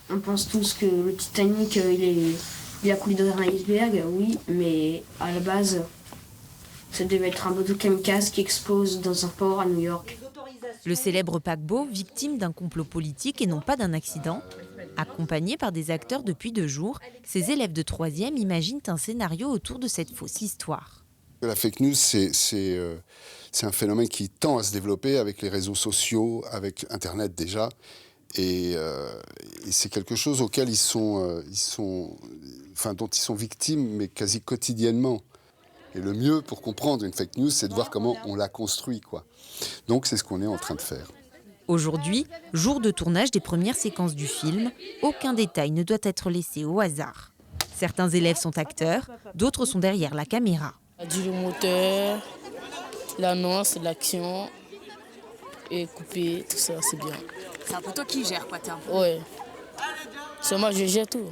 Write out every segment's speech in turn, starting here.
On pense tous que le Titanic, il a coulé dans un iceberg, oui, mais à la base, ça devait être un bateau kamikaze qui explose dans un port à New York. Le célèbre paquebot, victime d'un complot politique et non pas d'un accident. Accompagnés par des acteurs depuis 2 jours, ces élèves de 3e imaginent un scénario autour de cette fausse histoire. La fake news, c'est un phénomène qui tend à se développer avec les réseaux sociaux, avec Internet déjà. Et c'est quelque chose auquel dont ils sont victimes, mais quasi quotidiennement. Et le mieux pour comprendre une fake news, c'est de voir comment on la construit, quoi. Donc c'est ce qu'on est en train de faire. Aujourd'hui, jour de tournage des premières séquences du film, aucun détail ne doit être laissé au hasard. Certains élèves sont acteurs, d'autres sont derrière la caméra. Du moteur, l'annonce, l'action, et couper, tout ça, c'est bien. C'est un peu toi qui gères, quoi, Ouais. C'est moi, je gère tout.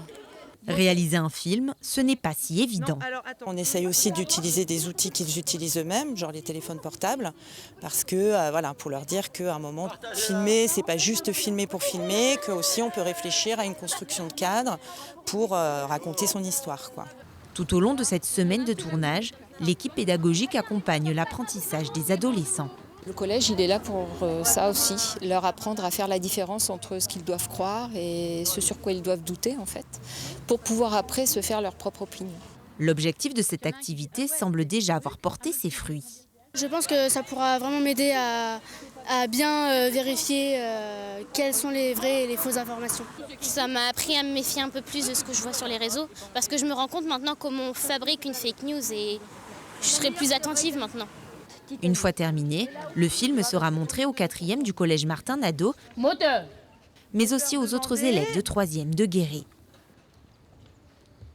Réaliser un film, ce n'est pas si évident. On essaye aussi d'utiliser des outils qu'ils utilisent eux-mêmes, genre les téléphones portables, parce que voilà, pour leur dire qu'à un moment, filmer, c'est pas juste filmer pour filmer, qu'aussi on peut réfléchir à une construction de cadre pour raconter son histoire, quoi. Tout au long de cette semaine de tournage, l'équipe pédagogique accompagne l'apprentissage des adolescents. Le collège, il est là pour ça aussi, leur apprendre à faire la différence entre ce qu'ils doivent croire et ce sur quoi ils doivent douter, en fait, pour pouvoir après se faire leur propre opinion. L'objectif de cette activité semble déjà avoir porté ses fruits. Je pense que ça pourra vraiment m'aider à bien vérifier quelles sont les vraies et les fausses informations. Ça m'a appris à me méfier un peu plus de ce que je vois sur les réseaux, parce que je me rends compte maintenant comment on fabrique une fake news et je serai plus attentive maintenant. Une fois terminé, le film sera montré au 4e du collège Martin Nadeau, mais aussi aux autres élèves de 3e de Guéret.